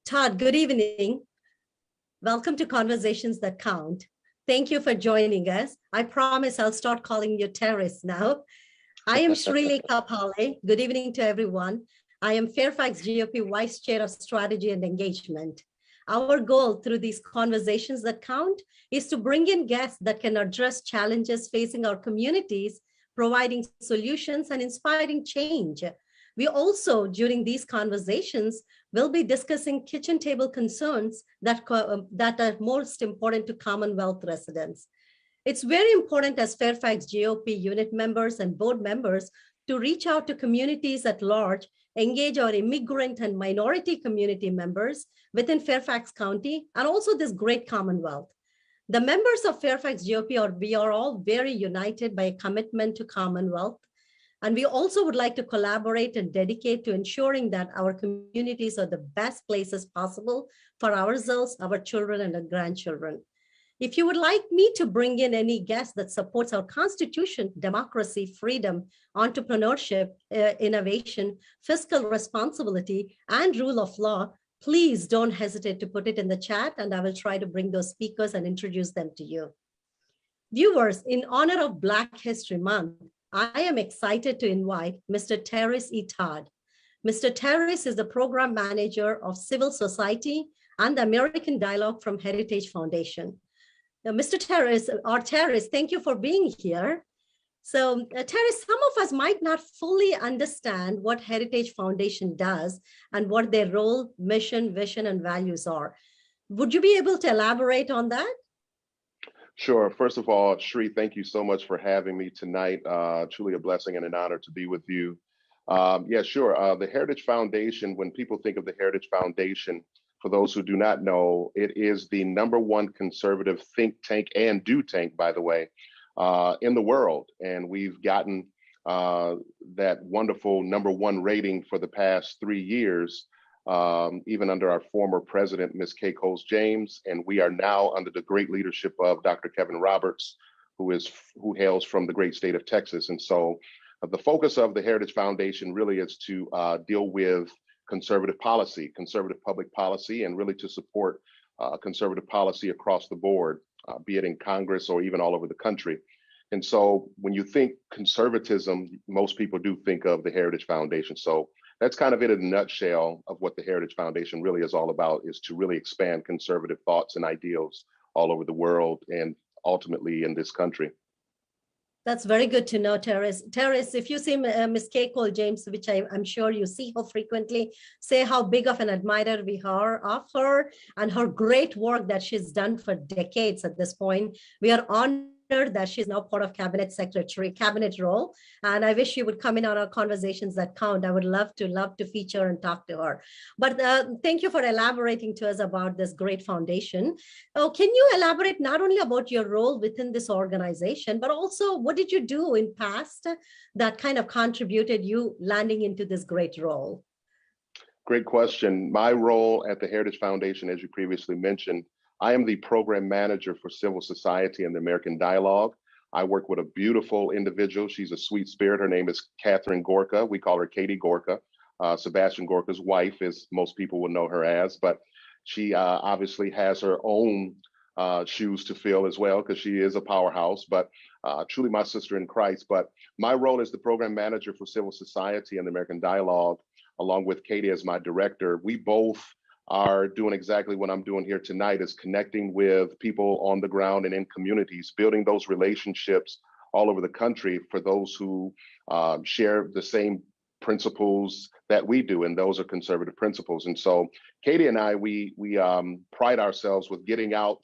Todd, good evening. Welcome to Conversations That Count. Thank you for joining us. I promise I'll start calling you Terris now. I am Shriley Kapale. Good evening to everyone. I am Fairfax GOP Vice Chair of Strategy and Engagement. Our goal through these Conversations That Count is to bring in guests that can address challenges facing our communities, providing solutions and inspiring change. We also, during these conversations, will be discussing kitchen table concerns that are most important to Commonwealth residents. It's very important as Fairfax GOP unit members and board members to reach out to communities at large, engage our immigrant and minority community members within Fairfax County, and also this great Commonwealth. The members of Fairfax GOP, we are all very united by a commitment to Commonwealth. And we also would like to collaborate and dedicate to ensuring that our communities are the best places possible for ourselves, our children, and our grandchildren. If you would like me to bring in any guest that supports our Constitution, democracy, freedom, entrepreneurship, innovation, fiscal responsibility, and rule of law, please don't hesitate to put it in the chat, and I will try to bring those speakers and introduce them to you. Viewers, in honor of Black History Month, I am excited to invite Mr. Terris Todd. Mr. Terris is the Program Manager of Civil Society and the American Dialogue from Heritage Foundation. Now, Mr. Terris, thank you for being here. So Terris, some of us might not fully understand what Heritage Foundation does and what their role, mission, vision, and values are. Would you be able to elaborate on that? Sure. First of all, Shri, thank you so much for having me tonight. Truly a blessing and an honor to be with you. Yeah, sure. The Heritage Foundation, when people think of the Heritage Foundation, for those who do not know, it is the #1 conservative think tank and do tank, by the way, in the world. And we've gotten that wonderful #1 rating for the past 3 years. Even under our former president, Ms. Kay Coles James, and we are now under the great leadership of Dr. Kevin Roberts, who hails from the great state of Texas. And so the focus of the Heritage Foundation really is to deal with conservative policy, conservative public policy, and really to support conservative policy across the board, be it in Congress or even all over the country. And so when you think conservatism, most people do think of the Heritage Foundation. So that's kind of it in a nutshell of what the Heritage Foundation really is all about, is to really expand conservative thoughts and ideals all over the world and ultimately in this country. That's very good to know, Terris. Terris, if you see Ms. Kay Cole James, which I'm sure you see her frequently, say how big of an admirer we are of her and her great work that she's done for decades at this point. We are honored that she's now part of cabinet role. And I wish she would come in on our Conversations That Count. I would love to feature and talk to her. But thank you for elaborating to us about this great foundation. Oh, can you elaborate not only about your role within this organization, but also what did you do in past that kind of contributed you landing into this great role? Great question. My role at the Heritage Foundation, as you previously mentioned, I am the program manager for civil society and the American Dialogue. I work with a beautiful individual. She's a sweet spirit. Her name is Catherine Gorka. We call her Katie Gorka, Sebastian Gorka's wife, as most people will know her as. But she obviously has her own shoes to fill as well, because she is a powerhouse, but truly my sister in Christ. But my role as the program manager for civil society and the American Dialogue, along with Katie as my director, we both are doing exactly what I'm doing here tonight, is connecting with people on the ground and in communities, building those relationships all over the country for those who share the same principles that we do, and those are conservative principles. And so Katie and I, we pride ourselves with getting out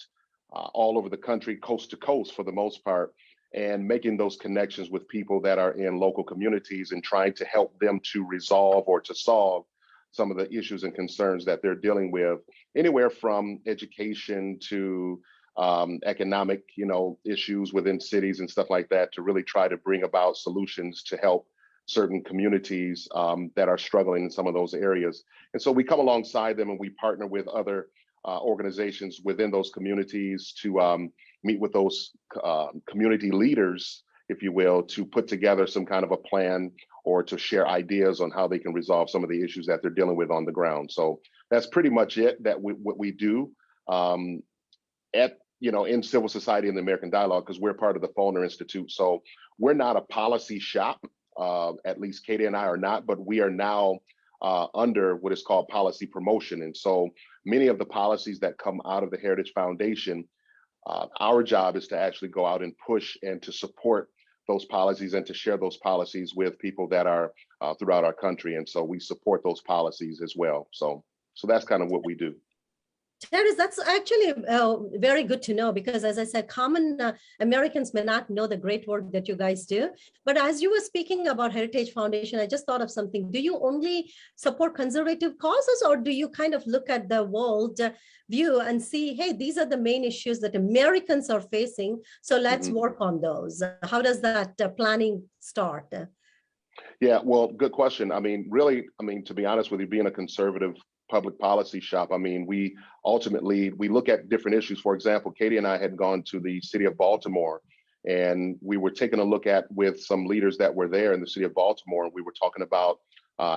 all over the country, coast to coast for the most part, and making those connections with people that are in local communities and trying to help them to resolve or to solve some of the issues and concerns that they're dealing with, anywhere from education to economic, issues within cities and stuff like that, to really try to bring about solutions to help certain communities that are struggling in some of those areas. And so we come alongside them and we partner with other organizations within those communities to meet with those community leaders if you will, to put together some kind of a plan or to share ideas on how they can resolve some of the issues that they're dealing with on the ground. So that's pretty much it, what we do in civil society and the American Dialogue, because we're part of the Faulkner Institute. So we're not a policy shop, at least Katie and I are not, but we are now under what is called policy promotion. And so many of the policies that come out of the Heritage Foundation, our job is to actually go out and push and to support those policies and to share those policies with people that are throughout our country. And so we support those policies as well. So that's kind of what we do. Terris, that's actually very good to know, because as I said, common Americans may not know the great work that you guys do. But as you were speaking about Heritage Foundation, I just thought of something. Do you only support conservative causes, or do you kind of look at the world view and see, hey, these are the main issues that Americans are facing, so let's work on those? How does that planning start? Yeah, well, good question. I mean, really, to be honest with you, being a conservative public policy shop, we ultimately look at different issues. For example, Katie and I had gone to the city of Baltimore, and we were taking a look at with some leaders that were there in the city of Baltimore, and we were talking about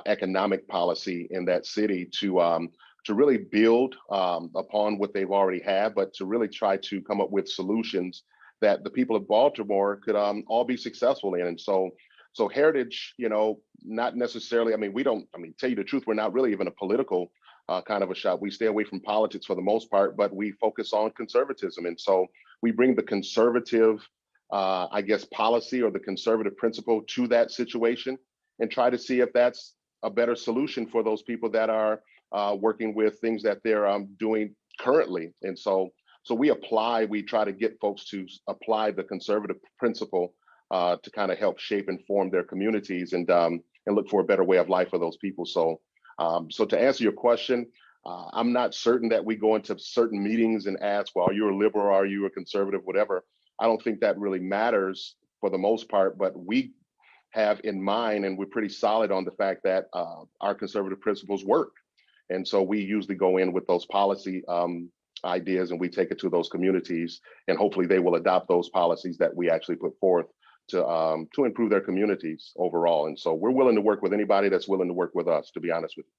economic policy in that city to really build upon what they've already had, but to really try to come up with solutions that the people of Baltimore could all be successful in. And so Heritage, not necessarily, tell you the truth, we're not really even a political kind of a shop. We stay away from politics for the most part, but we focus on conservatism. And so we bring the conservative, policy or the conservative principle to that situation and try to see if that's a better solution for those people that are working with things that they're doing currently. And so we try to get folks to apply the conservative principle to kind of help shape and form their communities and look for a better way of life for those people. So to answer your question, I'm not certain that we go into certain meetings and ask, well, are you a liberal, are you a conservative, whatever. I don't think that really matters for the most part, but we have in mind, and we're pretty solid on the fact that our conservative principles work. And so we usually go in with those policy ideas, and we take it to those communities, and hopefully they will adopt those policies that we actually put forth to improve their communities overall. And so we're willing to work with anybody that's willing to work with us, to be honest with you.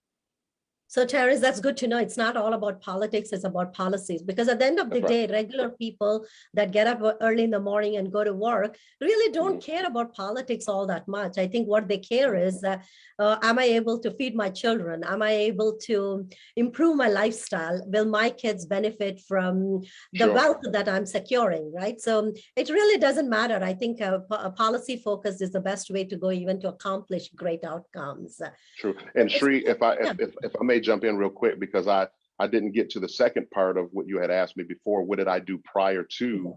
So Terris, that's good to know. It's not all about politics, it's about policies. Because at the end of the day, regular people that get up early in the morning and go to work really don't care about politics all that much. I think what they care is, am I able to feed my children? Am I able to improve my lifestyle? Will my kids benefit from the wealth that I'm securing, right? So it really doesn't matter. I think a policy focus is the best way to go, even to accomplish great outcomes. True. And Shri, if I may jump in real quick, because I didn't get to the second part of what you had asked me before. What did I do prior to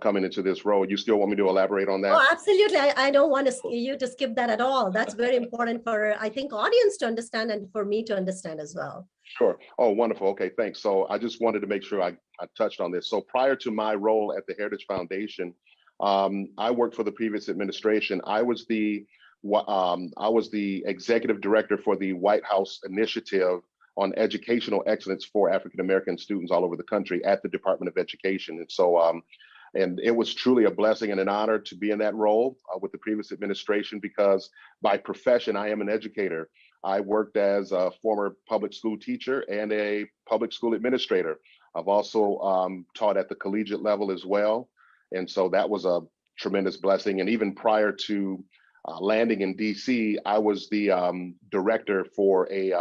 coming into this role? You still want me to elaborate on that? Oh, absolutely. I don't want you to skip that at all. That's very important for, I think, audience to understand and for me to understand as well. Sure. Oh, wonderful. Okay, thanks. So I just wanted to make sure I touched on this. So prior to my role at the Heritage Foundation, I worked for the previous administration. I was the executive director for the White House Initiative on Educational Excellence for African American students all over the country at the Department of Education. And so, and it was truly a blessing and an honor to be in that role with the previous administration, because by profession, I am an educator. I worked as a former public school teacher and a public school administrator. I've also taught at the collegiate level as well. And so that was a tremendous blessing. And even prior to landing in DC, I was the director for a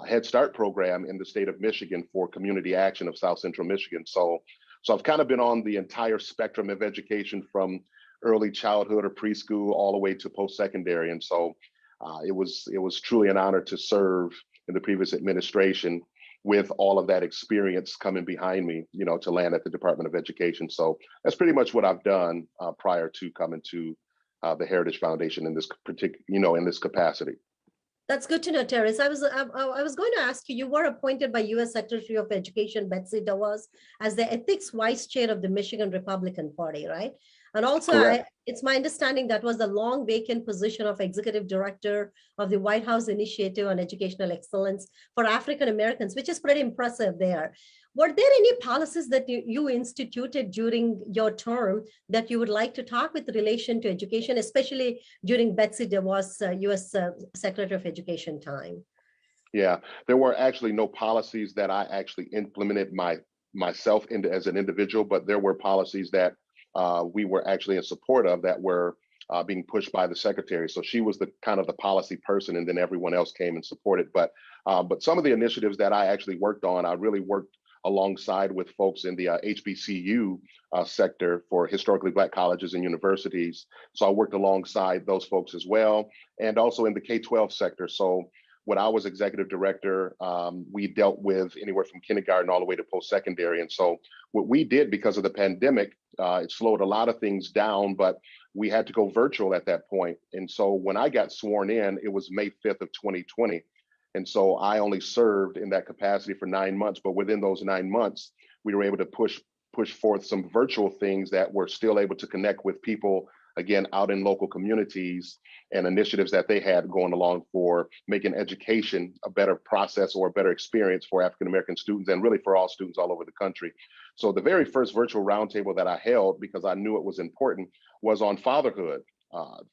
Head Start program in the state of Michigan for community action of South Central Michigan. So I've kind of been on the entire spectrum of education, from early childhood or preschool all the way to post-secondary. And so it was truly an honor to serve in the previous administration with all of that experience coming behind me, to land at the Department of Education. So that's pretty much what I've done prior to coming to the Heritage Foundation in this particular, in this capacity. That's good to know, Terris. I was going to ask you, you were appointed by U.S. Secretary of Education Betsy DeVos as the ethics vice chair of the Michigan Republican Party, right? And also, it's my understanding that was the long vacant position of executive director of the White House Initiative on Educational Excellence for African Americans, which is pretty impressive there. Were there any policies that you instituted during your term that you would like to talk with relation to education, especially during Betsy DeVos, U.S. Secretary of Education time? Yeah, there were actually no policies that I actually implemented myself into as an individual, but there were policies that we were actually in support of that were being pushed by the secretary. So she was the kind of the policy person, and then everyone else came and supported. But some of the initiatives that I actually worked on, I really worked alongside with folks in the HBCU sector for historically Black colleges and universities. So I worked alongside those folks as well, and also in the K-12 sector. So when I was executive director, we dealt with anywhere from kindergarten all the way to post-secondary. And so what we did because of the pandemic, it slowed a lot of things down, but we had to go virtual at that point. And so when I got sworn in, it was May 5th of 2020. And so I only served in that capacity for 9 months, but within those 9 months, we were able to push forth some virtual things that were still able to connect with people, again, out in local communities, and initiatives that they had going along for making education a better process or a better experience for African-American students, and really for all students all over the country. So the very first virtual roundtable that I held, because I knew it was important, was on fatherhood.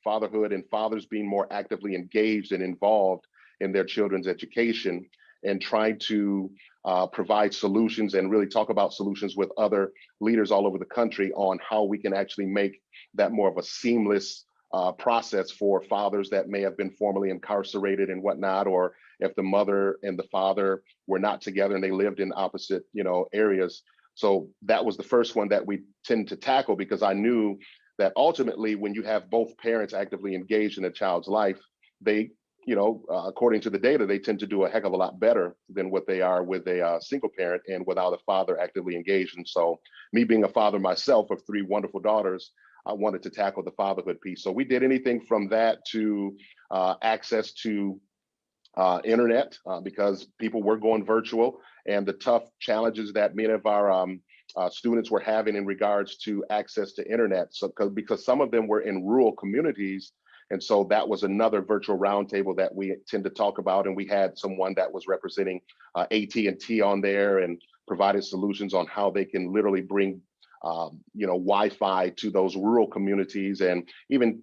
Fatherhood and fathers being more actively engaged and involved in their children's education, and trying to provide solutions and really talk about solutions with other leaders all over the country on how we can actually make that more of a seamless process for fathers that may have been formerly incarcerated and whatnot, or if the mother and the father were not together and they lived in opposite, areas. So that was the first one that we tend to tackle, because I knew that ultimately when you have both parents actively engaged in a child's life, they, according to the data, they tend to do a heck of a lot better than what they are with a single parent and without a father actively engaged. And so me being a father myself of 3 wonderful daughters, I wanted to tackle the fatherhood piece. So we did anything from that to access to internet, because people were going virtual, and the tough challenges that many of our students were having in regards to access to internet. So because some of them were in rural communities. And so that was another virtual roundtable that we tend to talk about. And we had someone that was representing AT&T on there and provided solutions on how they can literally bring Wi-Fi to those rural communities. And even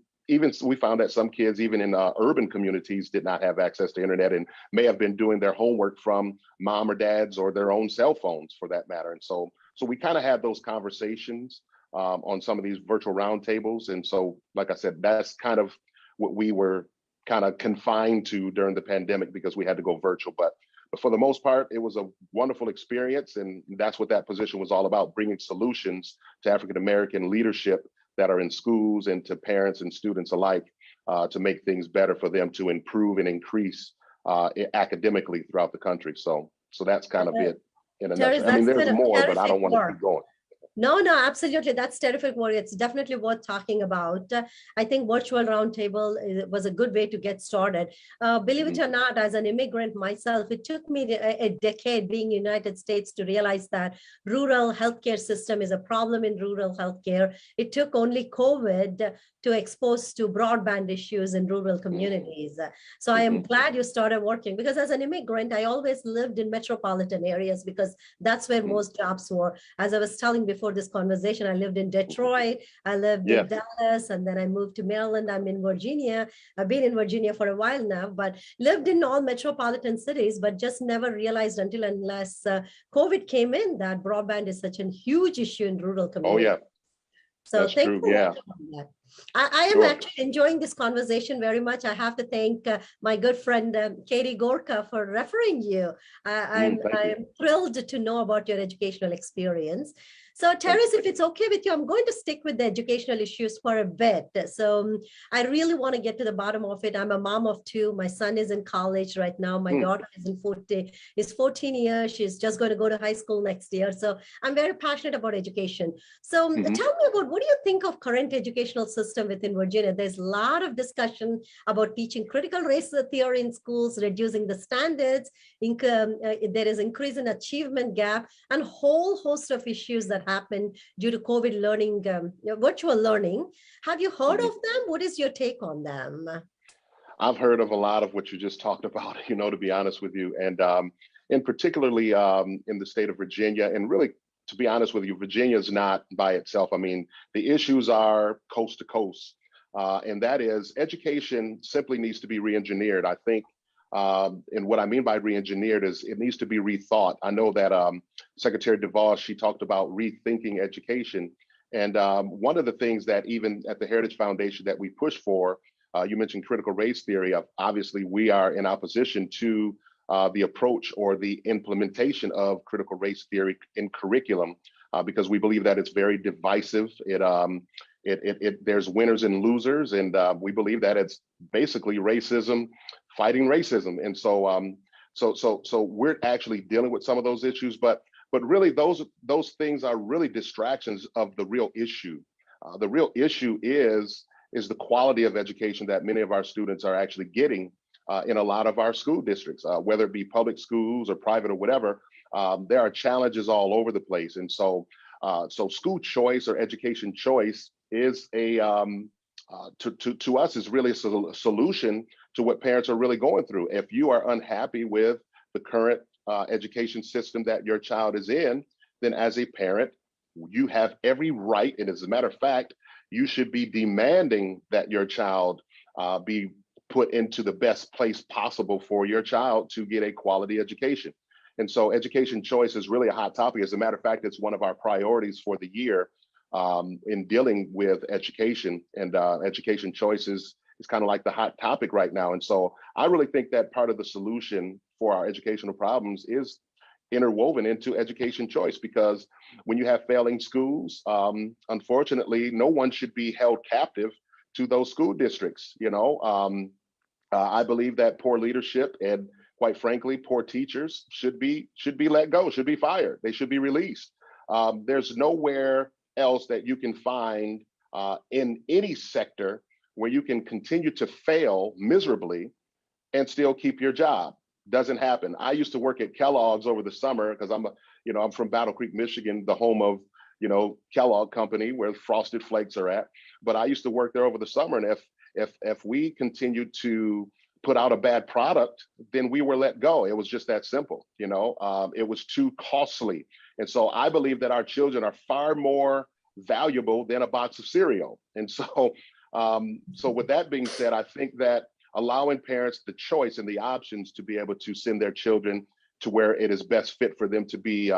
we found that some kids, even in urban communities, did not have access to internet and may have been doing their homework from mom or dad's or their own cell phones, for that matter. And so we kind of had those conversations on some of these virtual roundtables. And so, like I said, that's kind of what we were kind of confined to during the pandemic, because we had to go virtual. But for the most part, it was a wonderful experience. And that's what that position was all about, bringing solutions to African-American leadership that are in schools and to parents and students alike, to make things better for them to improve and increase academically throughout the country. So that's kind of it in a nutshell. I mean, there's more, but I don't want to keep going. No, absolutely. That's terrific work. It's definitely worth talking about. I think virtual roundtable was a good way to get started. Believe it or not, as an immigrant myself, it took me a decade being in the United States to realize that rural healthcare system is a problem in rural healthcare. It took only COVID to expose to broadband issues in rural communities. So I am glad you started working, because as an immigrant, I always lived in metropolitan areas because that's where most jobs were. As I was telling before this conversation, I lived in Detroit, I lived in Dallas, and then I moved to Maryland. I'm in Virginia. I've been in Virginia for a while now, but lived in all metropolitan cities, but just never realized until unless COVID came in that broadband is such a huge issue in rural communities. Oh, yeah. So that's thank true. you. Yeah. I am actually enjoying this conversation very much. I have to thank my good friend Katie Gorka for referring you. I'm thrilled to know about your educational experience. So Terris, if it's okay with you, I'm going to stick with the educational issues for a bit. So I really want to get to the bottom of it. I'm a mom of 2. My son is in college right now. My daughter is 14 years. She's just going to go to high school next year. So I'm very passionate about education. So tell me about, what do you think of current educational system within Virginia? There's a lot of discussion about teaching critical race theory in schools, reducing the standards, there is increase in achievement gap, and whole host of issues that happen due to COVID learning, virtual learning. Have you heard of them? What is your take on them? I've heard of a lot of what you just talked about, to be honest with you. And and particularly in the state of Virginia. And really, to be honest with you, Virginia is not by itself. I mean, the issues are coast to coast, and that is education simply needs to be re-engineered. I think, and what I mean by re-engineered is it needs to be rethought. I know that Secretary DeVos, she talked about rethinking education. And one of the things that even at the Heritage Foundation that we push for, you mentioned critical race theory. Obviously, we are in opposition to the approach or the implementation of critical race theory in curriculum because we believe that it's very divisive. There's winners and losers, and we believe that it's basically racism fighting racism. And so we're actually dealing with some of those issues, but really those things are really distractions of the real issue. The real issue is the quality of education that many of our students are actually getting in a lot of our school districts, whether it be public schools or private or whatever. There are challenges all over the place. And so school choice or education choice is to us is really a solution to what parents are really going through. If you are unhappy with the current education system that your child is in, then as a parent, you have every right, and as a matter of fact, you should be demanding that your child be put into the best place possible for your child to get a quality education. And so education choice is really a hot topic. As a matter of fact, it's one of our priorities for the year in dealing with education, and education choices is kind of like the hot topic right now. And so I really think that part of the solution for our educational problems is interwoven into education choice, because when you have failing schools, unfortunately, no one should be held captive to those school districts. I believe that poor leadership and, quite frankly, poor teachers should be let go, should be fired. They should be released. There's nowhere else that you can find in any sector where you can continue to fail miserably and still keep your job. Doesn't happen. I used to work at Kellogg's over the summer because I'm from Battle Creek, Michigan, the home of Kellogg Company where Frosted Flakes are at. But I used to work there over the summer, and if we continued to put out a bad product, then we were let go. It was just that simple. It was too costly. And so I believe that our children are far more valuable than a box of cereal. And so with that being said, I think that allowing parents the choice and the options to be able to send their children to where it is best fit for them to be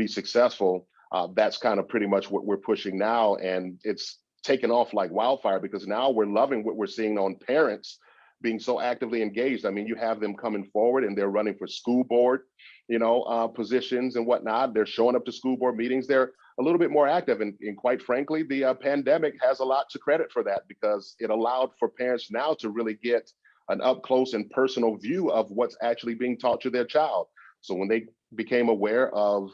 successful, that's kind of pretty much what we're pushing now. And it's taken off like wildfire, because now we're loving what we're seeing on parents being so actively engaged. I mean, you have them coming forward and they're running for school board, positions and whatnot. They're showing up to school board meetings. They're a little bit more active. And quite frankly, the pandemic has a lot to credit for that, because it allowed for parents now to really get an up close and personal view of what's actually being taught to their child. So when they became aware of,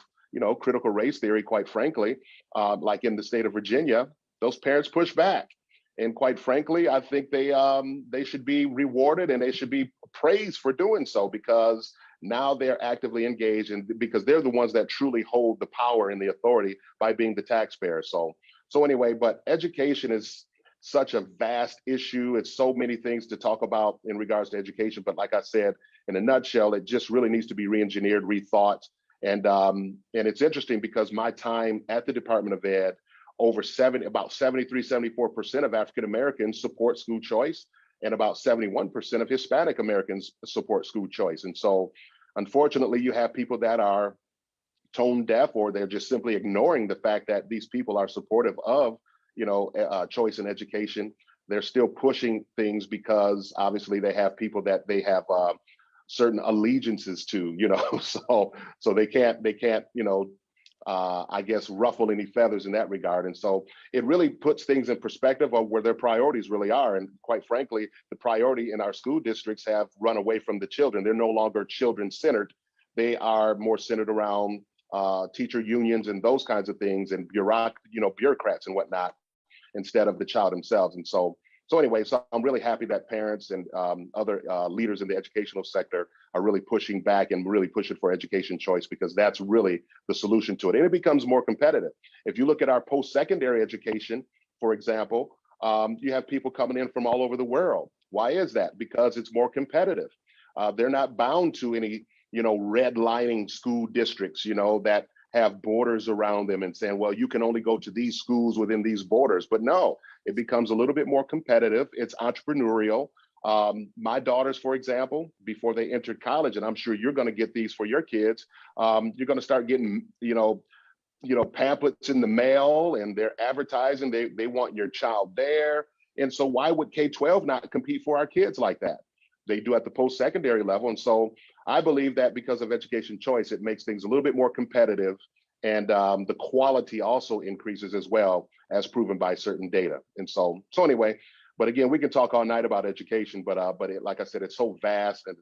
critical race theory, quite frankly, like in the state of Virginia, those parents pushed back. And quite frankly, I think they should be rewarded and they should be praised for doing so, because now they're actively engaged, and because they're the ones that truly hold the power and the authority by being the taxpayer. So anyway, but education is such a vast issue. It's so many things to talk about in regards to education. But like I said, in a nutshell, it just really needs to be re-engineered, rethought. And it's interesting because my time at the Department of Ed, about 73, 74% of African Americans support school choice, and about 71% of Hispanic Americans support school choice. And so, unfortunately, you have people that are tone deaf, or they're just simply ignoring the fact that these people are supportive of, choice in education. They're still pushing things because obviously they have people that they have certain allegiances to, so they can't, I guess, ruffle any feathers in that regard. And so it really puts things in perspective of where their priorities really are. And quite frankly, the priority in our school districts have run away from the children. They're no longer children-centered. They are more centered around teacher unions and those kinds of things, and bureaucrats and whatnot, instead of the child themselves. And so anyway, so I'm really happy that parents and other leaders in the educational sector are really pushing back and really pushing for education choice, because that's really the solution to it. And it becomes more competitive. If you look at our post-secondary education, for example, you have people coming in from all over the world. Why is that? Because it's more competitive. They're not bound to any redlining school districts, that have borders around them and saying, well, you can only go to these schools within these borders. But no, it becomes a little bit more competitive. It's entrepreneurial. My daughters, for example, before they entered college, and I'm sure you're going to get these for your kids, you're going to start getting, pamphlets in the mail, and they're advertising. They want your child there. And so why would K-12 not compete for our kids like that? They do at the post-secondary level. And so I believe that because of education choice, it makes things a little bit more competitive, and the quality also increases as well, as proven by certain data. And so anyway, but again, we can talk all night about education, but like I said, it's so vast, and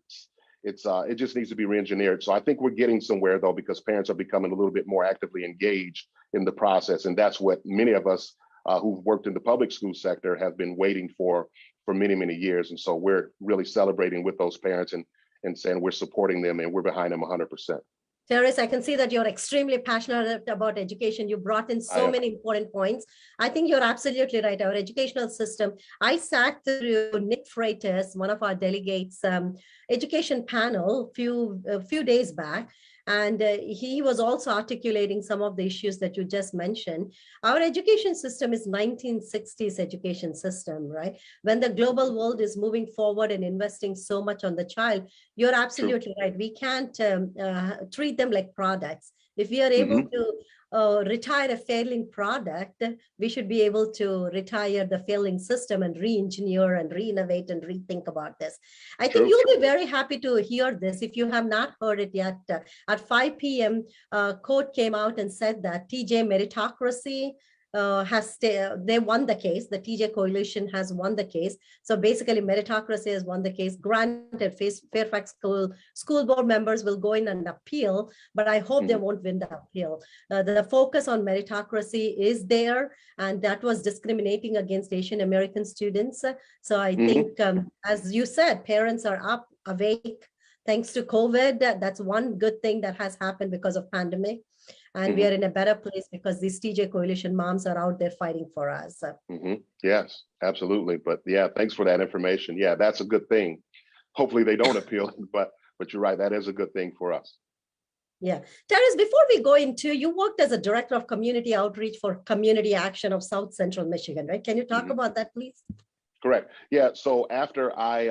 it just needs to be re-engineered. So I think we're getting somewhere, though, because parents are becoming a little bit more actively engaged in the process. And that's what many of us who've worked in the public school sector have been waiting for many, many years. And so we're really celebrating with those parents and saying we're supporting them and we're behind them 100%. Terris, I can see that you're extremely passionate about education. You brought in so many important points. I think you're absolutely right. Our educational system, I sat through Nick Freitas, one of our delegates, education panel a few days back. And he was also articulating some of the issues that you just mentioned. Our education system is 1960s education system, right? When the global world is moving forward and investing so much on the child, you're absolutely right. We can't treat them like products. If we are able to retire a failing product, we should be able to retire the failing system and re-engineer and re-innovate and rethink about this. I think you'll be very happy to hear this if you have not heard it yet. At 5 p.m., court came out and said that TJ meritocracy they won the case. The TJ coalition has won the case. So basically meritocracy has won the case. Granted, Fairfax school board members will go in and appeal, but I hope they won't win the appeal. The focus on meritocracy is there, and that was discriminating against Asian American students. So I think, as you said, parents are awake thanks to COVID. That's one good thing that has happened because of pandemic. And we are in a better place because these TJ coalition moms are out there fighting for us. Yes, absolutely. But yeah, thanks for that information. Yeah, that's a good thing. Hopefully they don't appeal, but you're right. That is a good thing for us. Yeah. Terris, before we go into, you worked as a director of community outreach for Community Action of South Central Michigan, right? Can you talk about that, please? Correct. Yeah. So after I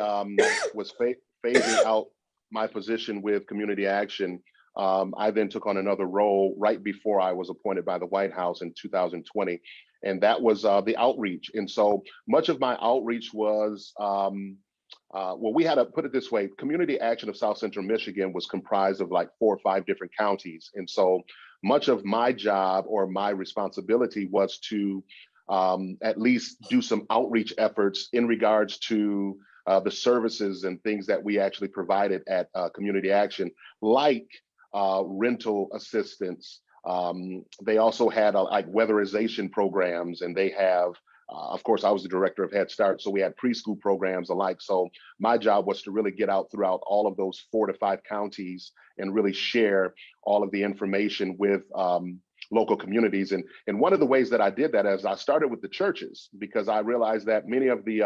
was phasing out my position with Community Action, I then took on another role right before I was appointed by the White House in 2020, and that was the outreach. And so much of my outreach was, well, we had to put it this way, Community Action of South Central Michigan was comprised of like 4 or 5 different counties. And so much of my job or my responsibility was to at least do some outreach efforts in regards to the services and things that we actually provided at Community Action, like rental assistance. They also had like weatherization programs, and they have, of course, I was the director of Head Start, so we had preschool programs alike. So my job was to really get out throughout all of those 4 to 5 counties and really share all of the information with local communities. And one of the ways that I did that is I started with the churches, because I realized that many of the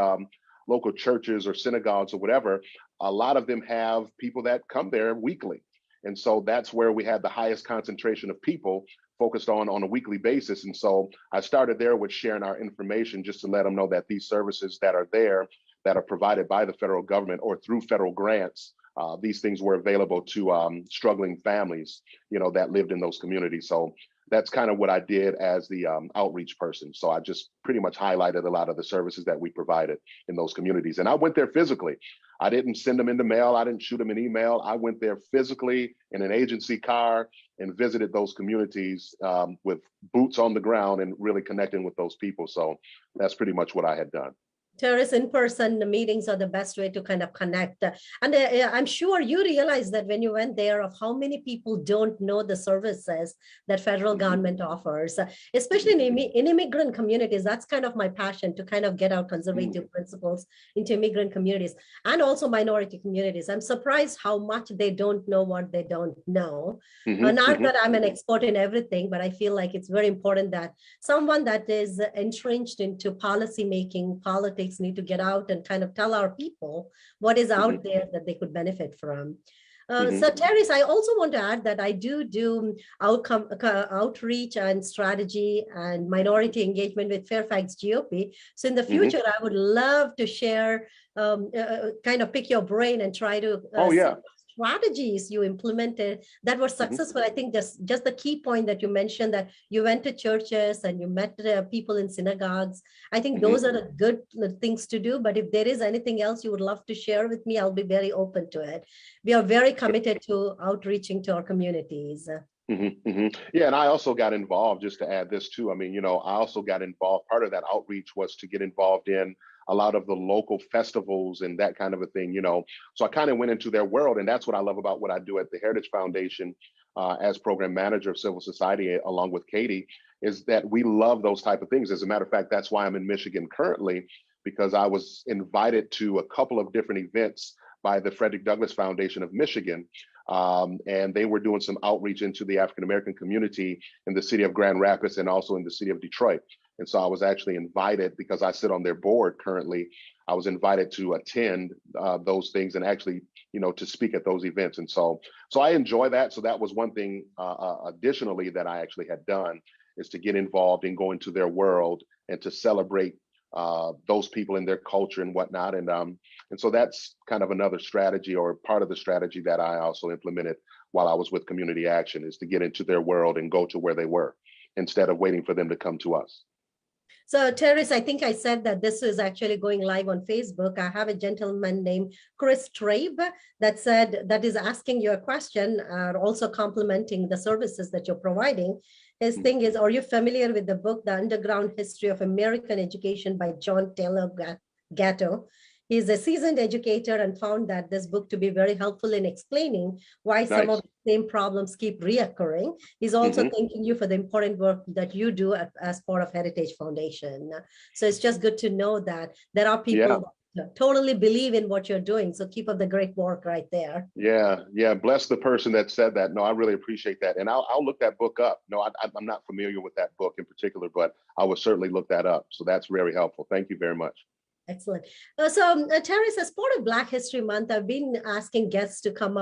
local churches or synagogues or whatever, a lot of them have people that come there weekly. And so that's where we had the highest concentration of people focused on a weekly basis. And so I started there with sharing our information just to let them know that these services that are there, that are provided by the federal government or through federal grants, these things were available to struggling families, that lived in those communities. So that's kind of what I did as the outreach person. So I just pretty much highlighted a lot of the services that we provided in those communities. And I went there physically. I didn't send them in the mail. I didn't shoot them an email. I went there physically in an agency car and visited those communities with boots on the ground and really connecting with those people. So that's pretty much what I had done. Terris, in-person meetings are the best way to kind of connect. And I'm sure you realize that when you went there of how many people don't know the services that federal government offers, especially in immigrant communities. That's kind of my passion, to kind of get out conservative principles into immigrant communities and also minority communities. I'm surprised how much they don't know what they don't know. Not that I'm an expert in everything, but I feel like it's very important that someone that is entrenched into policy making, politics, need to get out and kind of tell our people what is out there that they could benefit from. So Terris, I also want to add that I do outreach and strategy and minority engagement with Fairfax GOP. So in the future, I would love to share, kind of pick your brain and try to see strategies you implemented that were successful. I think just the key point that you mentioned, that you went to churches and you met people in synagogues. I think those are the good things to do. But if there is anything else you would love to share with me, I'll be very open to it. We are very committed to outreaching to our communities. Yeah, and I also got involved, just to add this too. I mean, I also got involved. Part of that outreach was to get involved in a lot of the local festivals and that kind of a thing, So I kind of went into their world, and that's what I love about what I do at the Heritage Foundation as program manager of civil society, along with Katie, is that we love those type of things. As a matter of fact, that's why I'm in Michigan currently, because I was invited to a couple of different events by the Frederick Douglass Foundation of Michigan. And they were doing some outreach into the African-American community in the city of Grand Rapids and also in the city of Detroit. And so I was actually invited, because I sit on their board currently, I was invited to attend those things and actually, to speak at those events. And so I enjoy that. So that was one thing additionally that I actually had done, is to get involved and go into their world and to celebrate those people in their culture and whatnot. And so that's kind of another strategy, or part of the strategy that I also implemented while I was with Community Action, is to get into their world and go to where they were instead of waiting for them to come to us. So Terris, I think I said that this is actually going live on Facebook. I have a gentleman named Chris Trabe that is asking you a question, also complimenting the services that you're providing. His thing is, are you familiar with the book, The Underground History of American Education by John Taylor Gatto? He's a seasoned educator and found that this book to be very helpful in explaining why some of the same problems keep reoccurring. He's also thanking you for the important work that you do as part of Heritage Foundation. So it's just good to know that there are people that totally believe in what you're doing. So keep up the great work right there. Yeah. Bless the person that said that. No, I really appreciate that. And I'll look that book up. No, I'm not familiar with that book in particular, but I will certainly look that up. So that's very helpful. Thank you very much. Excellent. Terris, as part of Black History Month, I've been asking guests to come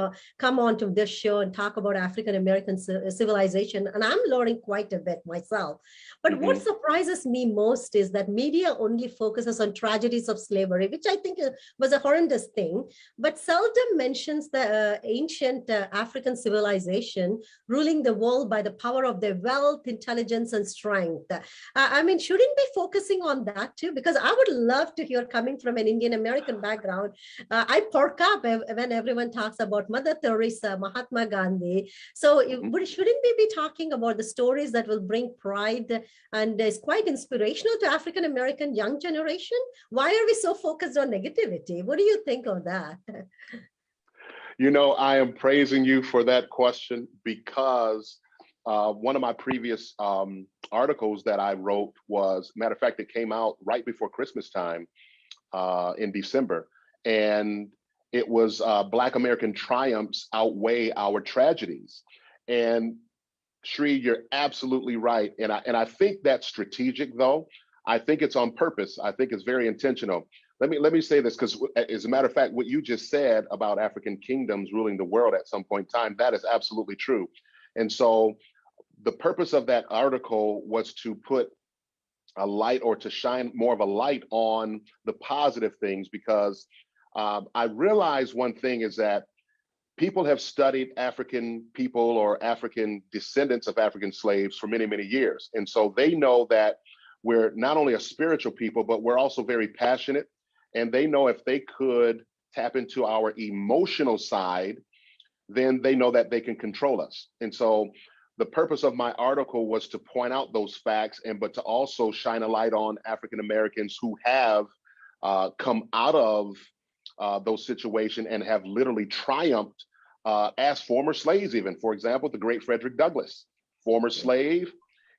on to this show and talk about African-American civilization, and I'm learning quite a bit myself. But what surprises me most is that media only focuses on tragedies of slavery, which I think was a horrendous thing, but seldom mentions the ancient African civilization ruling the world by the power of their wealth, intelligence, and strength. I mean, shouldn't be focusing on that too? Because I would love to hear, coming from an Indian American background, I perk up when everyone talks about Mother Teresa, Mahatma Gandhi. So shouldn't we be talking about the stories that will bring pride and is quite inspirational to African American young generation? Why are we so focused on negativity? What do you think of that? I am praising you for that question, because one of my previous articles that I wrote was, matter of fact, it came out right before Christmas time in December. And it was Black American triumphs outweigh our tragedies. And Shri, you're absolutely right. And I think that's strategic, though. I think it's on purpose. I think it's very intentional. Let me say this, because as a matter of fact, what you just said about African kingdoms ruling the world at some point in time, that is absolutely true. And so the purpose of that article was to put a light, or to shine more of a light on the positive things, because I realized one thing is that people have studied African people or African descendants of African slaves for many, many years. And so they know that we're not only a spiritual people, but we're also very passionate. And they know if they could tap into our emotional side, then they know that they can control us. And so the purpose of my article was to point out those facts, but to also shine a light on African Americans who have come out of those situations and have literally triumphed as former slaves. Even, for example, the great Frederick Douglass, former slave,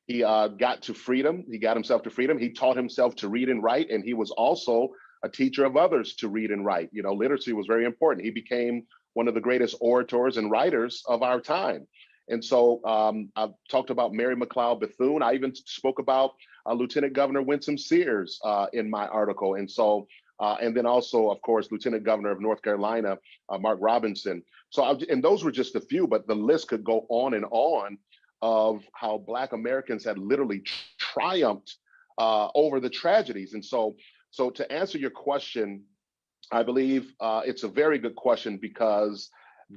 he got to freedom. He got himself to freedom. He taught himself to read and write, and he was also a teacher of others to read and write. Literacy was very important. He became one of the greatest orators and writers of our time. And so I've talked about Mary McLeod Bethune. I even spoke about Lieutenant Governor Winsome Sears in my article. And so and then also, of course, Lieutenant Governor of North Carolina, Mark Robinson. And those were just a few, but the list could go on of how Black Americans had literally triumphed over the tragedies. And so to answer your question, I believe it's a very good question, because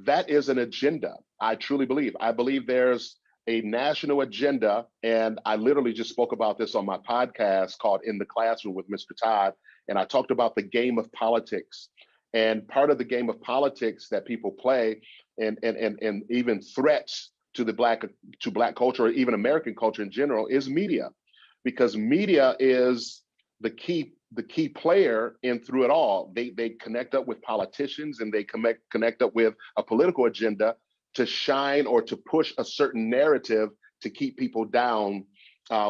that is an agenda. I truly believe. I believe there's a national agenda, and I literally just spoke about this on my podcast called In the Classroom with Mr. Todd, and I talked about the game of politics. And part of the game of politics that people play, and even threats to the black culture, or even American culture in general, is media, because media is the key player in through it all. They connect up with politicians, and they connect up with a political agenda to shine or to push a certain narrative to keep people down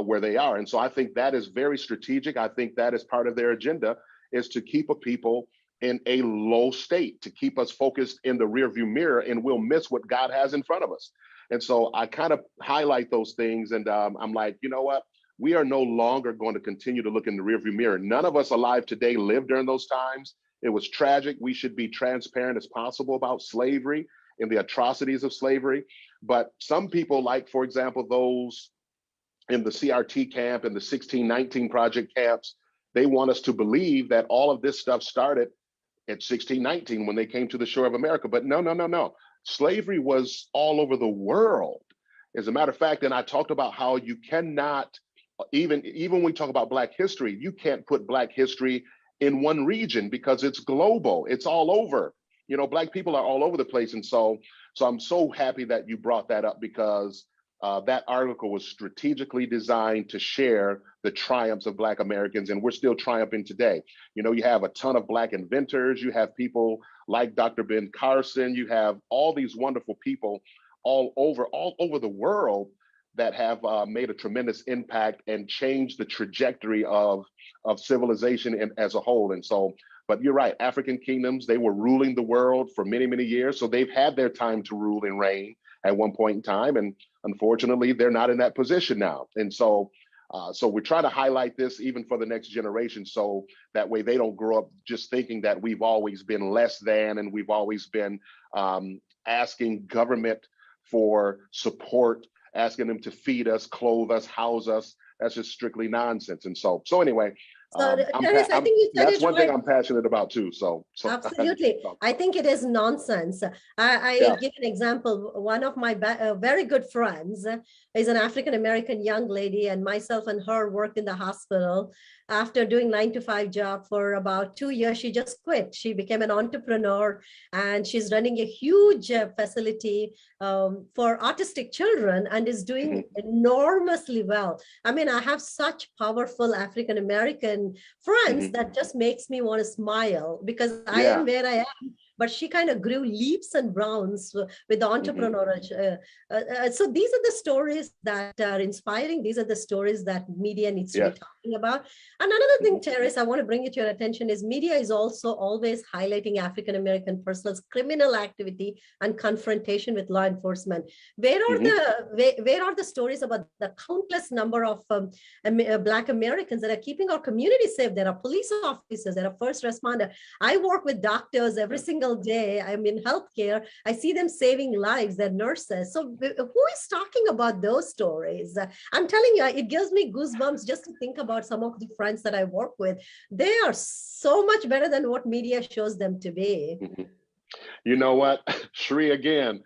where they are. And so I think that is very strategic. I think that is part of their agenda, is to keep a people in a low state, to keep us focused in the rearview mirror, and we'll miss what God has in front of us. And so I kind of highlight those things, and I'm like, you know what? We are no longer going to continue to look in the rearview mirror. None of us alive today lived during those times. It was tragic. We should be transparent as possible about slavery and the atrocities of slavery. But some people, like, for example, those in the CRT camp and the 1619 Project camps, they want us to believe that all of this stuff started at 1619 when they came to the shore of America. But no. Slavery was all over the world. As a matter of fact, and I talked about how you cannot, even when we talk about Black history, you can't put Black history in one region, because it's global. It's all over. You know, Black people are all over the place. And so I'm so happy that you brought that up, because that article was strategically designed to share the triumphs of Black Americans, and we're still triumphing today. You know, you have a ton of Black inventors, you have people like Dr. Ben Carson, you have all these wonderful people all over the world that have made a tremendous impact and changed the trajectory of civilization as a whole. And so, but you're right, African kingdoms, they were ruling the world for many, many years. So they've had their time to rule and reign at one point in time. And unfortunately, they're not in that position now. And so we try to highlight this even for the next generation, so that way they don't grow up just thinking that we've always been less than, and we've always been asking government for support, asking them to feed us, clothe us, house us. That's just strictly nonsense. And so anyway, So, Terris, I think you said that's it one right. thing I'm passionate about too. So Absolutely. I think it is nonsense. I Yeah. give an example. One of my very good friends is an African-American young lady, and myself and her worked in the hospital. After doing 9-to-5 job for about 2 years, she just quit. She became an entrepreneur, and she's running a huge facility for autistic children, and is doing enormously well. I mean, I have such powerful African-American friends that just makes me want to smile, because I am where I am, but she kind of grew leaps and bounds with the entrepreneurship. So these are the stories that are inspiring. These are the stories that media needs to be talking about. And another thing, Terris, I want to bring it to your attention is media is also always highlighting African-American persons' criminal activity and confrontation with law enforcement. Where are the stories about the countless number of Black Americans that are keeping our community safe? There are police officers, there are first responders. I work with doctors every single day. I'm in healthcare. I see them saving lives. They're nurses. So who is talking about those stories? I'm telling you, it gives me goosebumps just to think about some of the friends that I work with. They are so much better than what media shows them to be. You know what, Shri, again,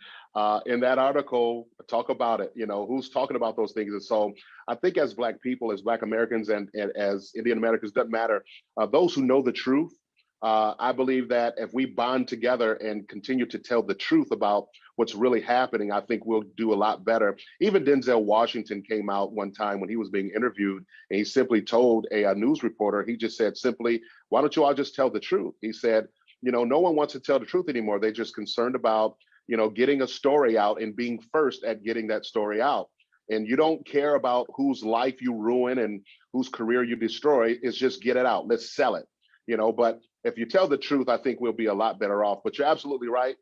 in that article, talk about it, you know, who's talking about those things. And so I think as Black people, as Black Americans, and as Indian Americans, doesn't matter, those who know the truth, I believe that if we bond together and continue to tell the truth about what's really happening, I think we'll do a lot better. Even Denzel Washington came out one time when he was being interviewed, and he simply told a news reporter, he just said simply, why don't you all just tell the truth? He said, you know, no one wants to tell the truth anymore. They're just concerned about, you know, getting a story out and being first at getting that story out. And you don't care about whose life you ruin and whose career you destroy. It's just get it out. Let's sell it, you know. But if you tell the truth, I think we'll be a lot better off. But you're absolutely right.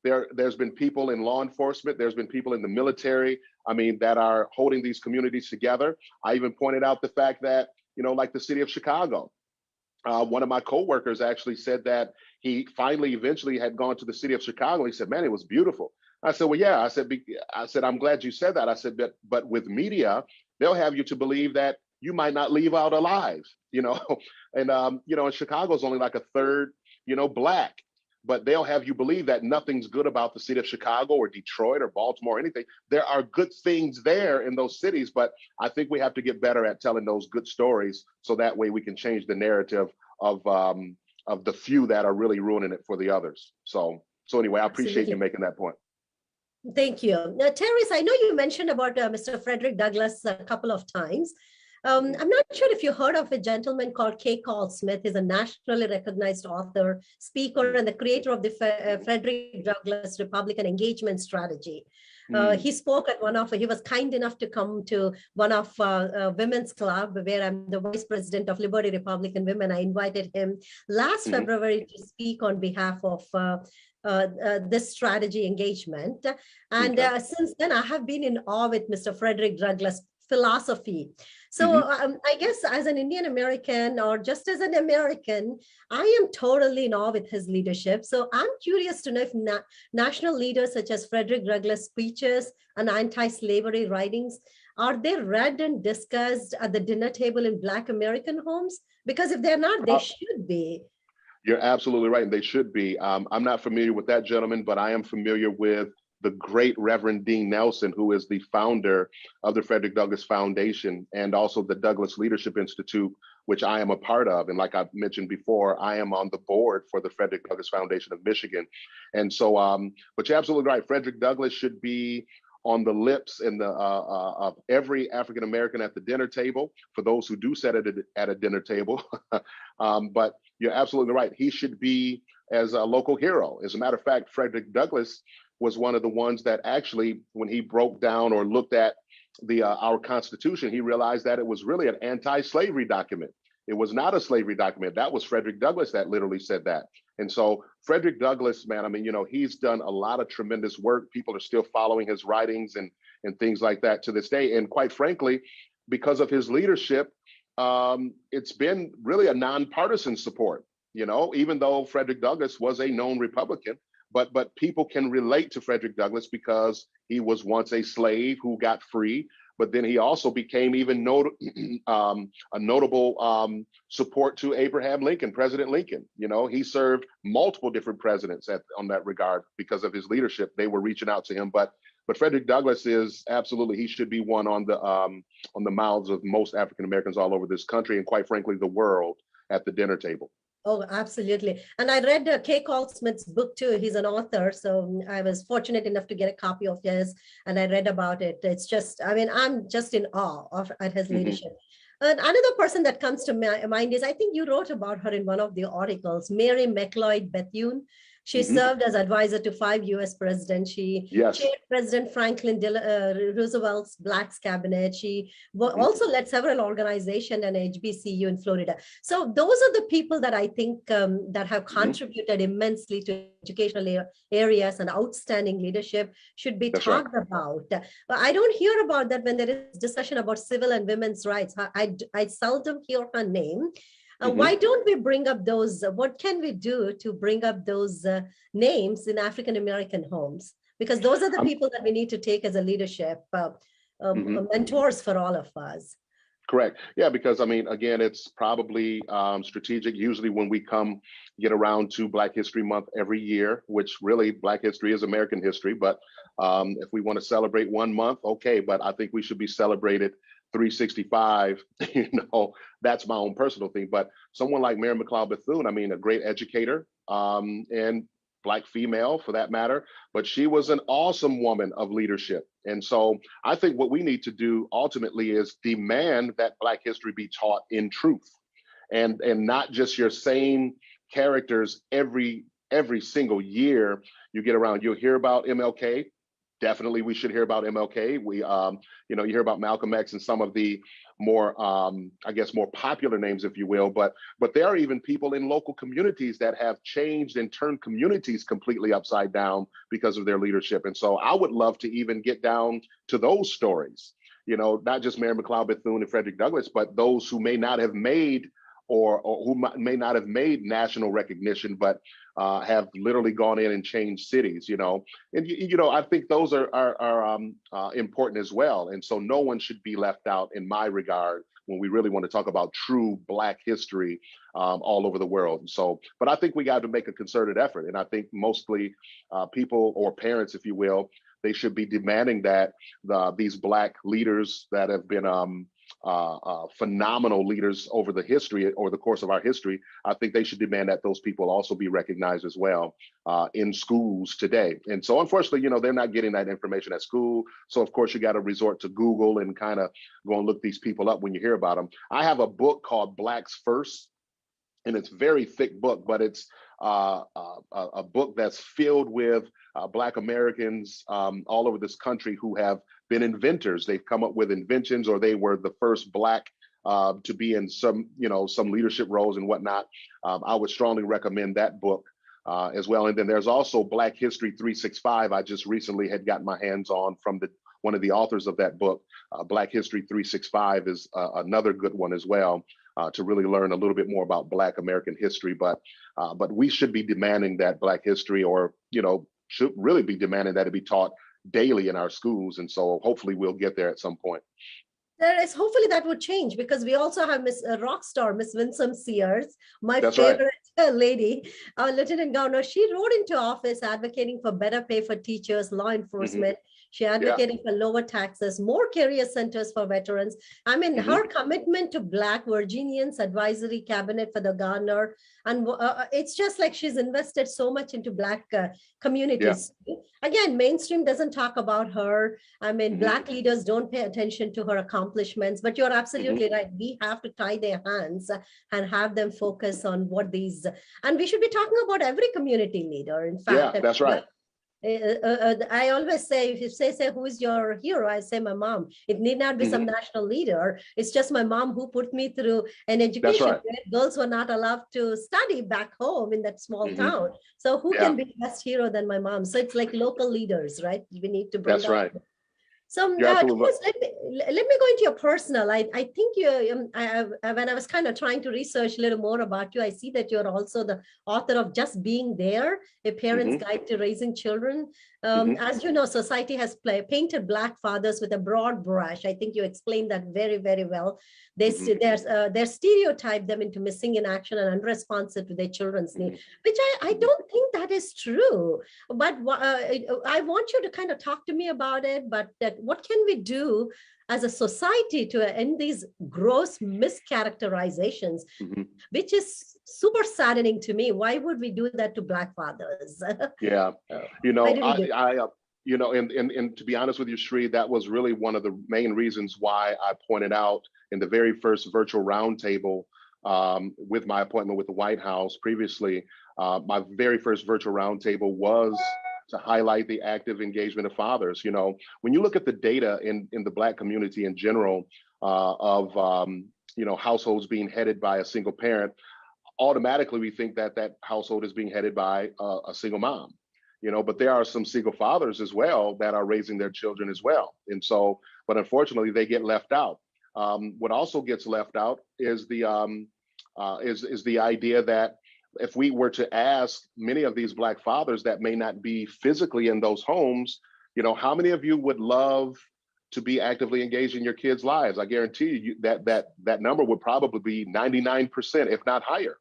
There's been people in law enforcement. There's been people in the military, I mean, that are holding these communities together. I even pointed out the fact that, you know, like the city of Chicago, One of my coworkers actually said that he finally, eventually had gone to the city of Chicago. He said, "Man, it was beautiful." I said, "Well, yeah." I said, "I'm glad you said that." I said, but with media, they'll have you to believe that you might not leave out alive, you know." And and Chicago's only like a third, black, but they'll have you believe that nothing's good about the city of Chicago or Detroit or Baltimore or anything. There are good things there in those cities, but I think we have to get better at telling those good stories, so that way we can change the narrative of the few that are really ruining it for the others. So anyway, I appreciate you Absolutely. making that point. Thank you. Now, Terris, I know you mentioned about Mr. Frederick Douglass a couple of times. I'm not sure if you heard of a gentleman called K. Call Smith. He's a nationally recognized author, speaker, and the creator of the Frederick Douglass Republican Engagement Strategy. He spoke at he was kind enough to come to one of women's club where I'm the vice president of Liberty Republican Women. I invited him last February to speak on behalf of this strategy engagement. And since then, I have been in awe with Mr. Frederick Douglass' philosophy. So I guess as an Indian American, or just as an American, I am totally in awe with his leadership. So I'm curious to know if national leaders such as Frederick Douglass' speeches and anti-slavery writings, are they read and discussed at the dinner table in Black American homes? Because if they're not, they should be. You're absolutely right, and they should be. I'm not familiar with that gentleman, but I am familiar with the great Reverend Dean Nelson, who is the founder of the Frederick Douglass Foundation and also the Douglass Leadership Institute, which I am a part of. And like I mentioned before, I am on the board for the Frederick Douglass Foundation of Michigan. And so, but you're absolutely right. Frederick Douglass should be on the lips and of every African American at the dinner table, for those who do sit at a dinner table. But you're absolutely right. He should be as a local hero. As a matter of fact, Frederick Douglass was one of the ones that actually, when he broke down or looked at our Constitution, he realized that it was really an anti-slavery document. It was not a slavery document. That was Frederick Douglass that literally said that. And so Frederick Douglass, man, I mean, he's done a lot of tremendous work. People are still following his writings and things like that to this day. And quite frankly, because of his leadership, it's been really a nonpartisan support, even though Frederick Douglass was a known Republican. But people can relate to Frederick Douglass because he was once a slave who got free, but then he also became even a notable support to Abraham Lincoln, President Lincoln. He served multiple different presidents on that regard because of his leadership. They were reaching out to him, but Frederick Douglass is absolutely, he should be one on the mouths of most African Americans all over this country and quite frankly the world at the dinner table. Oh, absolutely. And I read K. Call Smith's book too. He's an author. So I was fortunate enough to get a copy of his and I read about it. It's just, I mean, I'm just in awe at his leadership. And another person that comes to my mind is, I think you wrote about her in one of the articles, Mary McLeod Bethune. She served as advisor to 5 U.S. presidents. She chaired President Franklin Roosevelt's Blacks cabinet. She also led several organizations and HBCU in Florida. So those are the people that I think that have contributed immensely to educational areas, and outstanding leadership should be talked about. But I don't hear about that when there is discussion about civil and women's rights. I seldom hear her name. Why don't we bring up those? What can we do to bring up those names in African American homes? Because those are the people that we need to take as a leadership mentors for all of us. Correct. Yeah, because I mean, again, it's probably strategic. Usually when we get around to Black History Month every year, which really Black history is American history. But if we want to celebrate one month, okay, but I think we should be celebrated 365, that's my own personal thing. But someone like Mary McLeod Bethune, I mean, a great educator and Black female for that matter, but she was an awesome woman of leadership. And so I think what we need to do ultimately is demand that Black history be taught in truth and not just your same characters every single year you get around. You'll hear about MLK. Definitely, we should hear about MLK. We, you hear about Malcolm X and some of the more, I guess, more popular names, if you will. But there are even people in local communities that have changed and turned communities completely upside down because of their leadership. And so I would love to even get down to those stories. Not just Mary McLeod Bethune and Frederick Douglass, but those who may not have made or who may not have made national recognition, but have literally gone in and changed cities, and I think those are important as well. And so no one should be left out in my regard when we really want to talk about true Black history all over the world. So, but I think we got to make a concerted effort, and I think mostly people or parents, if you will, they should be demanding that these Black leaders that have been phenomenal leaders over the history or the course of our history, I think they should demand that those people also be recognized as well in schools today. And so unfortunately, they're not getting that information at school. So of course you got to resort to Google and kind of go and look these people up when you hear about them. I have a book called Blacks First, and it's a very thick book, but it's a book that's filled with Black Americans all over this country who have been inventors. They've come up with inventions, or they were the first Black to be in some leadership roles and whatnot. I would strongly recommend that book as well. And then there's also Black History 365. I just recently had gotten my hands on from one of the authors of that book. Black History 365 is another good one as well, to really learn a little bit more about Black American history. But we should be demanding that Black history, or should really be demanding that it be taught daily in our schools. And so hopefully we'll get there at some point. Hopefully that would change, because we also have Miss rock star, Miss Winsome Sears, my That's favorite lady, our Lieutenant Governor. She rode into office advocating for better pay for teachers, law enforcement. She advocated for lower taxes, more career centers for veterans. I mean, her commitment to Black Virginians advisory cabinet for the governor, and it's just like she's invested so much into Black communities. Again, mainstream doesn't talk about her. I mean, Black leaders don't pay attention to her accomplishments, but you're absolutely right. We have to tie their hands and have them focus on what these, and we should be talking about every community leader. In fact, that's right. I always say, if you say who is your hero, I say my mom. It need not be some national leader. It's just my mom who put me through an education where girls were not allowed to study back home in that small town. So who can be the best hero than my mom? So it's like local leaders, right? We need to bring That's right. So let me go into your personal. I think you, when I was kind of trying to research a little more about you, I see that you're also the author of Just Being There, A Parent's Guide to Raising Children. As you know, society has painted Black fathers with a broad brush. I think you explained that very, very well. They stereotype them into missing in action and unresponsive to their children's needs, which I don't think that is true. But I want you to kind of talk to me about it. But what can we do as a society to end these gross mischaracterizations, which is super saddening to me? Why would we do that to Black fathers? And to be honest with you, Shri, that was really one of the main reasons why I pointed out in the very first virtual roundtable with my appointment with the White House previously, my very first virtual roundtable was to highlight the active engagement of fathers. When you look at the data in the Black community in general of households being headed by a single parent, automatically we think that that household is being headed by a single mom. But there are some single fathers as well that are raising their children as well. And so, but unfortunately they get left out. What also gets left out is the idea that if we were to ask many of these Black fathers that may not be physically in those homes, how many of you would love to be actively engaged in your kids' lives? I guarantee you that number would probably be 99%, if not higher.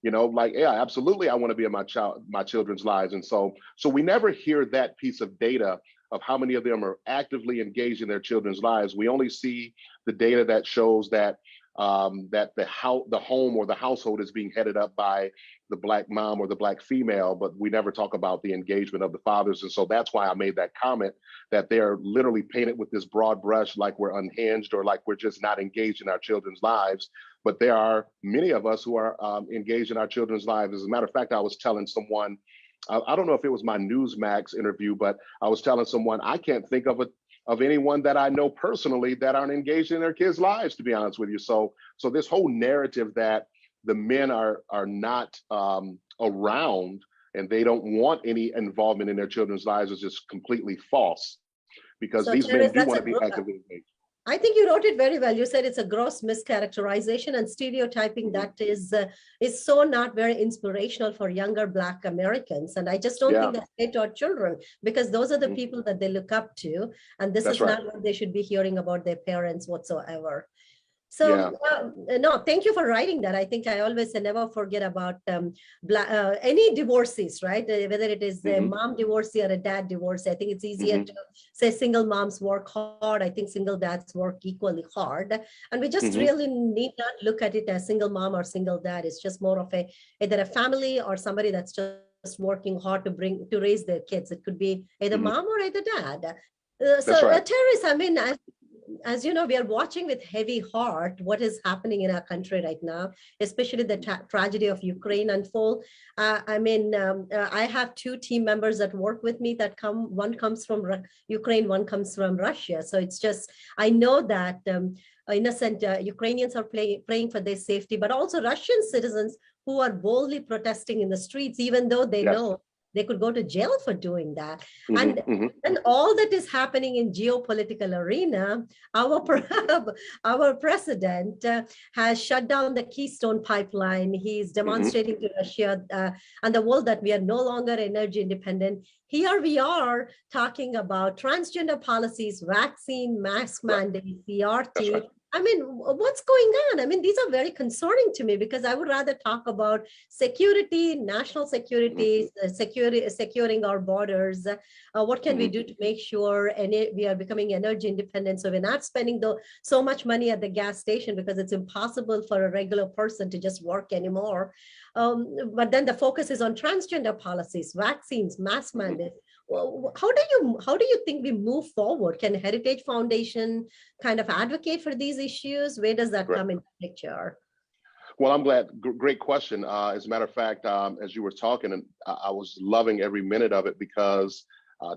Absolutely, I want to be in my children's lives. And so we never hear that piece of data of how many of them are actively engaged in their children's lives. We only see the data that shows that the home or the household is being headed up by the Black mom or the Black female, but we never talk about the engagement of the fathers. And so that's why I made that comment, that they're literally painted with this broad brush, like we're unhinged or like we're just not engaged in our children's lives. But there are many of us who are engaged in our children's lives. As a matter of fact, I was telling someone, I don't know if it was my Newsmax interview, but I was telling someone, I can't think of anyone that I know personally that aren't engaged in their kids' lives, to be honest with you. So this whole narrative that the men are not around and they don't want any involvement in their children's lives is just completely false, because these men do want to be actively engaged. I think you wrote it very well. You said it's a gross mischaracterization and stereotyping that is so not very inspirational for younger Black Americans. And I just don't Yeah. think that's fair to our children, because those are the Mhm. people that they look up to. And this That's is right. not what they should be hearing about their parents whatsoever. Yeah. So no, thank you for writing that. I think I always say never forget about any divorcees, right? Whether it is a Hmm. mom divorcee or a dad divorcee. I think it's easier Hmm. to say single moms work hard. I think single dads work equally hard. And we just Hmm. really need not look at it as single mom or single dad. It's just more of either a family or somebody that's just working hard to raise their kids. It could be either Hmm. mom or either dad. That's right. Terris, I mean, as you know, we are watching with heavy heart what is happening in our country right now, especially the tragedy of Ukraine unfold. I have two team members that work with me that one comes from Ukraine, one comes from Russia. So it's just, I know that innocent Ukrainians are praying for their safety, but also Russian citizens who are boldly protesting in the streets, even though they Yes. know they could go to jail for doing that. Hmm. Hmm. And all that is happening in geopolitical arena, our president has shut down the Keystone pipeline. He's Hmm. demonstrating to Russia and the world that we are no longer energy independent. Here we are talking about transgender policies, vaccine, mask Right. mandate, That's right. CRT. I mean, what's going on? I mean, these are very concerning to me, because I would rather talk about security, national Hmm. security, securing our borders. What can we Hmm. do to make sure we are becoming energy independent, so we're not spending so much money at the gas station, because it's impossible for a regular person to just work anymore. But then the focus is on transgender policies, vaccines, mask Hmm. mandates. Well, how do you think we move forward? Can Heritage Foundation kind of advocate for these issues? Where does that Great. come into picture? Well, I'm glad. Great question. As a matter of fact, as you were talking, and I was loving every minute of it, because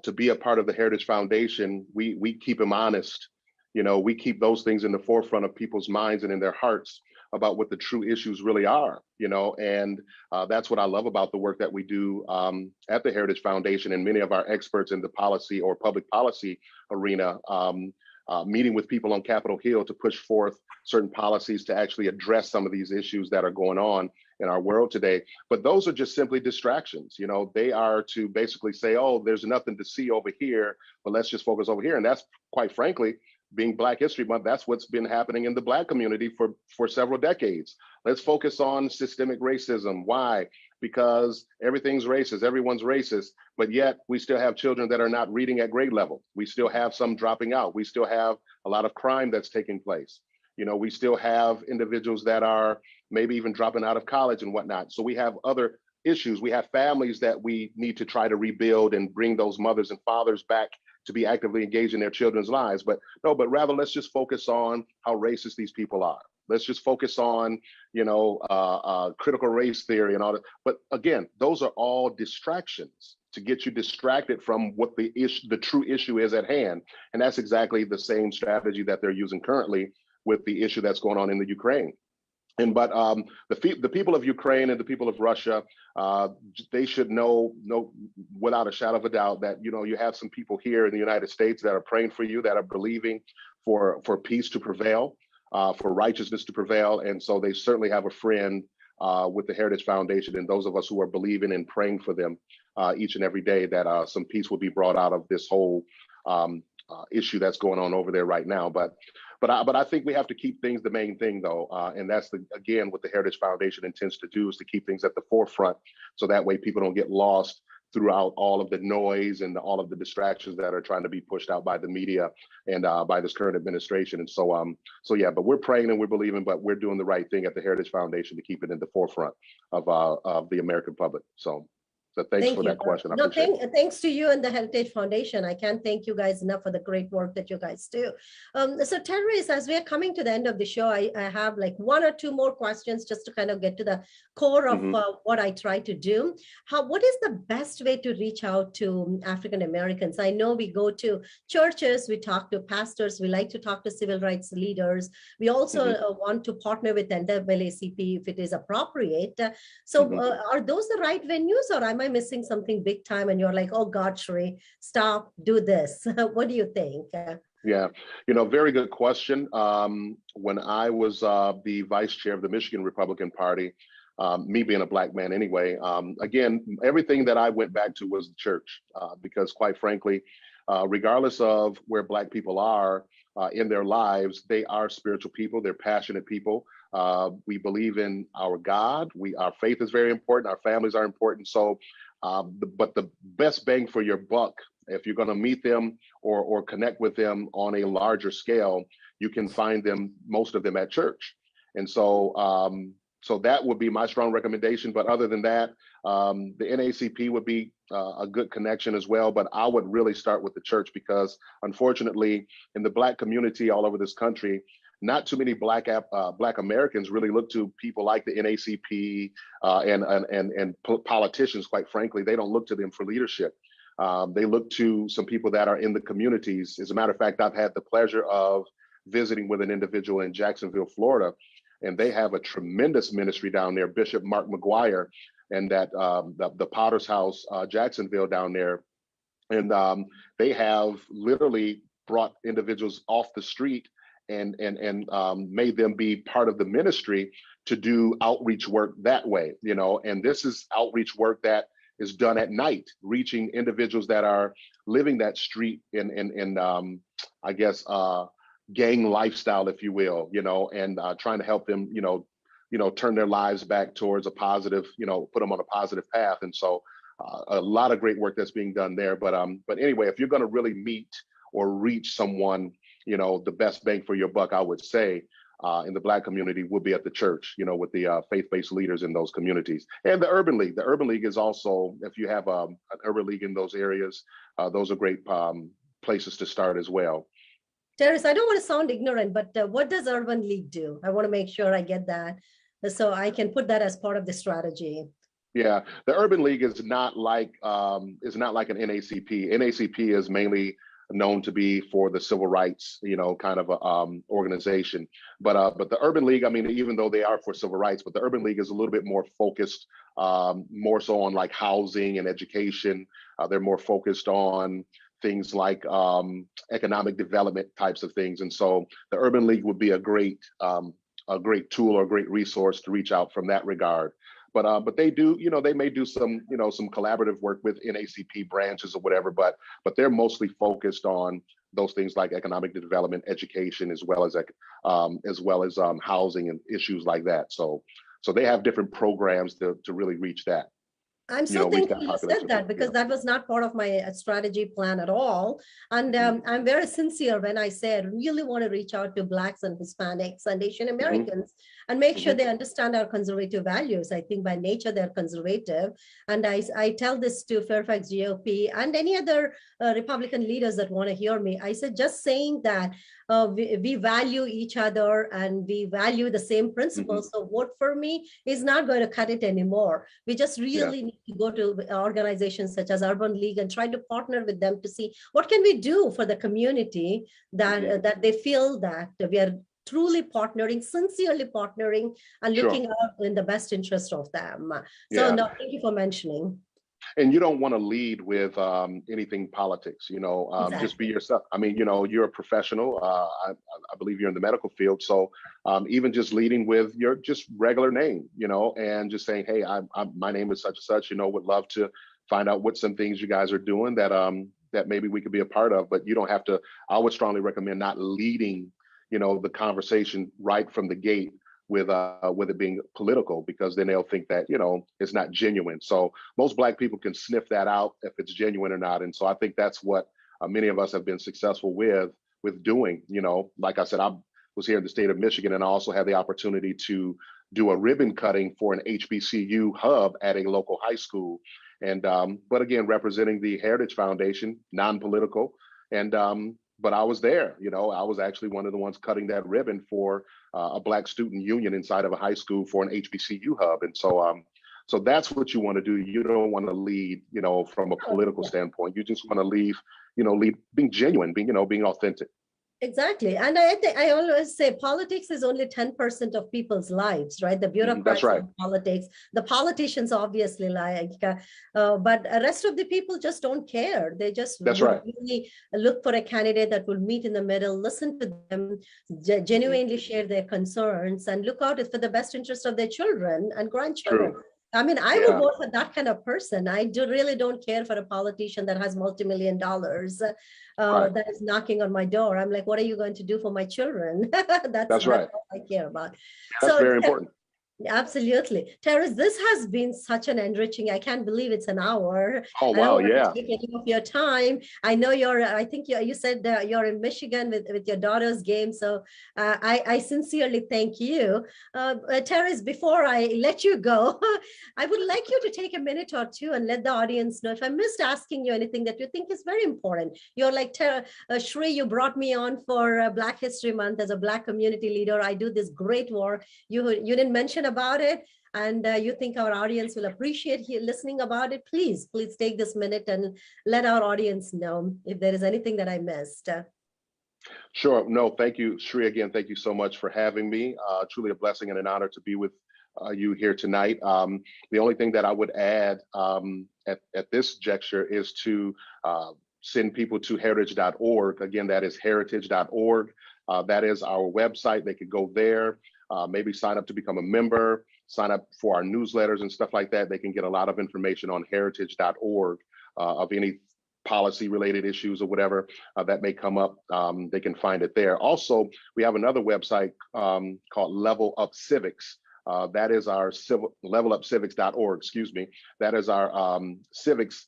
to be a part of the Heritage Foundation, we keep them honest. You know, we keep those things in the forefront of people's minds and in their hearts about what the true issues really are. You know, and that's what I love about the work that we do at the Heritage Foundation, and many of our experts in the policy or public policy arena. Meeting with people on Capitol Hill to push forth certain policies to actually address some of these issues that are going on in our world today. But those are just simply distractions. You know, they are to basically say, oh, there's nothing to see over here, but let's just focus over here. And that's, quite frankly, being Black History Month, that's what's been happening in the Black community for several decades. Let's focus on systemic racism. Why? Because everything's racist, everyone's racist, but yet we still have children that are not reading at grade level. We still have some dropping out. We still have a lot of crime that's taking place. You know, we still have individuals that are maybe even dropping out of college and whatnot. So we have other issues. We have families that we need to try to rebuild and bring those mothers and fathers back to be actively engaged in their children's lives. But no, but rather let's just focus on how racist these people are. Let's just focus on, you know, critical race theory and all that. But again, those are all distractions to get you distracted from what the true issue is at hand. And that's exactly the same strategy that they're using currently with the issue that's going on in the Ukraine. But the people of Ukraine and the people of Russia, they should know without a shadow of a doubt that, you know, you have some people here in the United States that are praying for you, that are believing for peace to prevail, for righteousness to prevail. And so they certainly have a friend with the Heritage Foundation, and those of us who are believing and praying for them each and every day, that some peace will be brought out of this whole issue that's going on over there right now. But I think we have to keep things the main thing, though, and that's again what the Heritage Foundation intends to do, is to keep things at the forefront, so that way people don't get lost throughout all of the noise and all of the distractions that are trying to be pushed out by the media and by this current administration. And so yeah, but we're praying and we're believing, but we're doing the right thing at the Heritage Foundation to keep it in the forefront of the American public. So thanks Thank for you. that question. I No, appreciate it. thanks to you and the Heritage Foundation. I can't thank you guys enough for the great work that you guys do. So Terris, as we are coming to the end of the show, I have like one or two more questions just to kind of get to the core of what I try to do. What is the best way to reach out to African Americans? I know we go to churches, we talk to pastors, we like to talk to civil rights leaders. We also want to partner with NAACP if it is appropriate. Are those the right venues, or am I missing something big time and you're like, oh God, Sheree, stop, do this? What do you think? Yeah, very good question. When I was the vice chair of the Michigan Republican Party, me being a Black man anyway, again, everything that I went back to was the church, because quite frankly, regardless of where Black people are in their lives, they are spiritual people, they're passionate people. We believe in our God. Our faith is very important. Our families are important. So, but the best bang for your buck, if you're going to meet them or connect with them on a larger scale, you can find them, most of them, at church. And so that would be my strong recommendation. But other than that, the NACP would be a good connection as well. But I would really start with the church, because unfortunately, in the Black community all over this country, not too many Black Americans really look to people like the NACP and politicians. Quite frankly, they don't look to them for leadership. They look to some people that are in the communities. As a matter of fact, I've had the pleasure of visiting with an individual in Jacksonville, Florida, and they have a tremendous ministry down there, Bishop Mark McGuire, and that the Potter's House, Jacksonville down there. And they have literally brought individuals off the street and made them be part of the ministry to do outreach work that way, and this is outreach work that is done at night, reaching individuals that are living that street in I guess, gang lifestyle, if you will, and trying to help them, turn their lives back towards a positive, put them on a positive path. And so a lot of great work that's being done there. But anyway, if you're going to really meet or reach someone, the best bang for your buck, I would say, in the Black community would be at the church, with the faith-based leaders in those communities. And the Urban League. The Urban League is also, if you have an Urban League in those areas, those are great places to start as well. Terris, I don't want to sound ignorant, but what does Urban League do? I want to make sure I get that so I can put that as part of the strategy. Yeah, the Urban League is not like an NACP. NACP is mainly known to be for the civil rights, kind of a organization. But the Urban League, I mean, even though they are for civil rights, but the Urban League is a little bit more focused, more so on like housing and education. They're more focused on things like economic development types of things. And so the Urban League would be a great tool or a great resource to reach out from that regard. But they do, they may do some, some collaborative work with NACP branches or whatever, but they're mostly focused on those things like economic development, education, as well as housing and issues like that. So they have different programs to really reach that. I'm so thankful you said that, because that was not part of my strategy plan at all. And I'm very sincere when I say I really want to reach out to Blacks and Hispanics and Asian Americans and make sure they understand our conservative values. I think by nature they're conservative. And I tell this to Fairfax GOP and any other Republican leaders that want to hear me. I said, just saying that we value each other and we value the same principles. So vote for me is not going to cut it anymore. We just really need to go to organizations such as Urban League and try to partner with them to see what can we do for the community that they feel that we are truly partnering, sincerely partnering, and looking out in the best interest of them. So no, thank you for mentioning. And you don't want to lead with anything politics, exactly. Just be yourself. I mean, you're a professional. I believe you're in the medical field. So even just leading with your just regular name, and just saying, hey, my name is such and such, would love to find out what some things you guys are doing that maybe we could be a part of. But you don't have to. I would strongly recommend not leading, the conversation right from the gate with it being political, because then they'll think that, it's not genuine. So most Black people can sniff that out if it's genuine or not. And so I think that's what many of us have been successful with doing. Like I said, I was here in the state of Michigan, and I also had the opportunity to do a ribbon cutting for an HBCU hub at a local high school. And but again, representing the Heritage Foundation, non-political. And but I was there, I was actually one of the ones cutting that ribbon for a Black student union inside of a high school for an HBCU hub. And so so that's what you want to do. You don't want to lead, from a political standpoint. You just want to lead being genuine, being authentic. Exactly. And I always say politics is only 10% of people's lives, right? The That's bureaucrats right. of politics, the politicians obviously but the rest of the people just don't care. They just That's would right. really look for a candidate that will meet in the middle, listen to them, genuinely share their concerns, and look out for the best interest of their children and grandchildren. True. I mean, I will Yeah. vote for that kind of person. I really don't care for a politician that has multi-million dollars Right. that is knocking on my door. I'm like, what are you going to do for my children? That's That's right. all I care about. That's So very important. absolutely. Terris, this has been such an enriching, I can't believe it's an hour. Oh, I don't wow. want Yeah. to take any of your time. I know I think you said you're in Michigan with your daughter's game. So I sincerely thank you. Terris, before I let you go, I would like you to take a minute or two and let the audience know if I missed asking you anything that you think is very important. You're like, Shri, you brought me on for Black History Month as a Black community leader. I do this great work. You didn't mention about it, and you think our audience will appreciate listening about it, please take this minute and let our audience know if there is anything that I missed. Sure. No, thank you, Shri. Again, thank you so much for having me. Truly a blessing and an honor to be with you here tonight. The only thing that I would add at this juncture is to send people to heritage.org. Again, that is heritage.org. That is our website. They could go there. Maybe sign up to become a member, sign up for our newsletters and stuff like that. They can get a lot of information on heritage.org of any policy related issues or whatever that may come up. They can find it there. Also, we have another website called Level Up Civics. That is our levelupcivics.org, excuse me. That is our civics,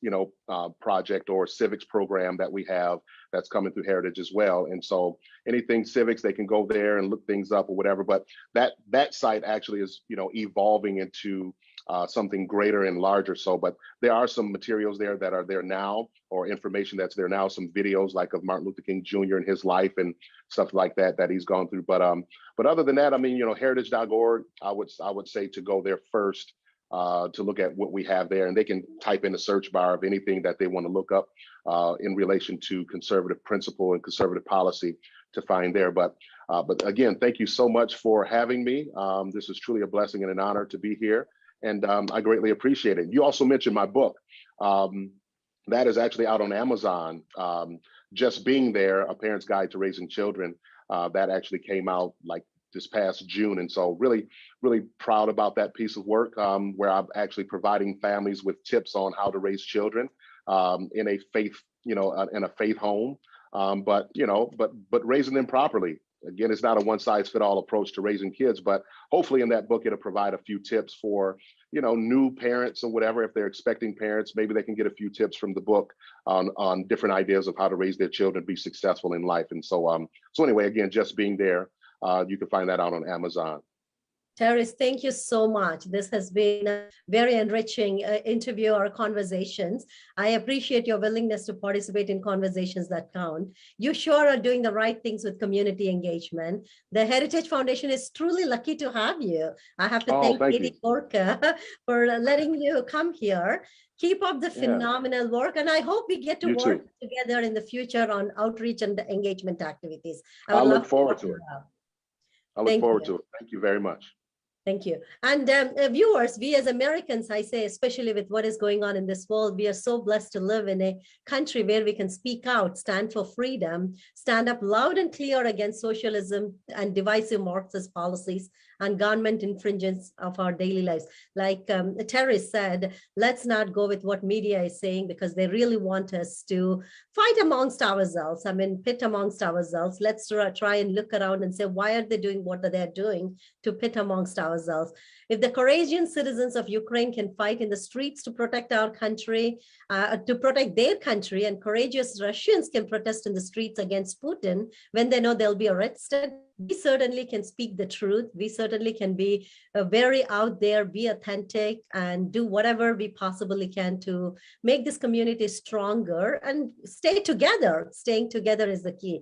project or civics program that we have that's coming through Heritage as well. And so anything civics, they can go there and look things up or whatever. But that site actually is, evolving into something greater and larger. So, but there are some materials there that are there now, or information that's there now, some videos like of Martin Luther King Jr. and his life and stuff like that he's gone through. But other than that, I mean, heritage.org, I would say to go there first to look at what we have there, and they can type in the search bar of anything that they want to look up in relation to conservative principle and conservative policy to find there. But again, thank you so much for having me. This is truly a blessing and an honor to be here. And I greatly appreciate it. You also mentioned my book. That is actually out on Amazon. Just Being There, A Parent's Guide to Raising Children. That actually came out like this past June. And so really, really proud about that piece of work where I'm actually providing families with tips on how to raise children in a faith, in a faith home. But raising them properly. Again, it's not a one-size-fits-all approach to raising kids, but hopefully in that book, it'll provide a few tips for, new parents or whatever. If they're expecting parents, maybe they can get a few tips from the book on different ideas of how to raise their children, be successful in life. And so anyway, again, Just Being There, you can find that out on Amazon. Terris, thank you so much. This has been a very enriching interview or conversations. I appreciate your willingness to participate in conversations that count. You sure are doing the right things with community engagement. The Heritage Foundation is truly lucky to have you. I have to thank Katie Gorka for letting you come here. Keep up the phenomenal work, and I hope we get to work together in the future on outreach and engagement activities. I look forward to it. I look forward to it. Thank you very much. Thank you. And viewers, we as Americans, I say, especially with what is going on in this world, we are so blessed to live in a country where we can speak out, stand for freedom, stand up loud and clear against socialism and divisive Marxist policies and government infringements of our daily lives. Like Terris said, let's not go with what media is saying, because they really want us to fight amongst ourselves. I mean, pit amongst ourselves. Let's try and look around and say, why are they doing what they're doing to pit amongst ourselves? If the courageous citizens of Ukraine can fight in the streets to protect our country, to protect their country, and courageous Russians can protest in the streets against Putin when they know they'll be arrested, we certainly can speak the truth. We certainly can be very out there, be authentic, and do whatever we possibly can to make this community stronger and stay together. Staying together is the key.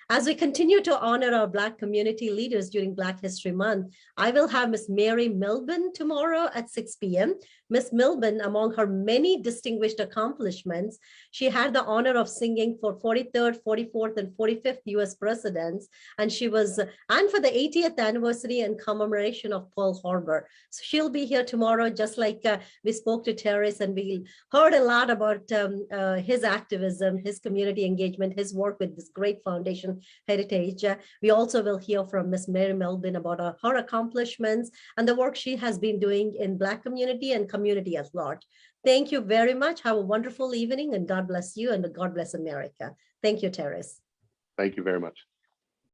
As we continue to honor our Black community leaders during Black History Month, I will have Miss Mary Milburn tomorrow at 6 p.m. Miss Milburn, among her many distinguished accomplishments, she had the honor of singing for 43rd, 44th, and 45th U.S. presidents, and for the 80th anniversary and commemoration of Pearl Harbor. So she'll be here tomorrow, just like we spoke to Terris, and we heard a lot about his activism, his community engagement, his work with this great foundation, Heritage. We also will hear from Miss Mary Melvin about her accomplishments and the work she has been doing in Black community and community at large. Thank you very much. Have a wonderful evening, and God bless you, and God bless America. Thank you, Terris. Thank you very much.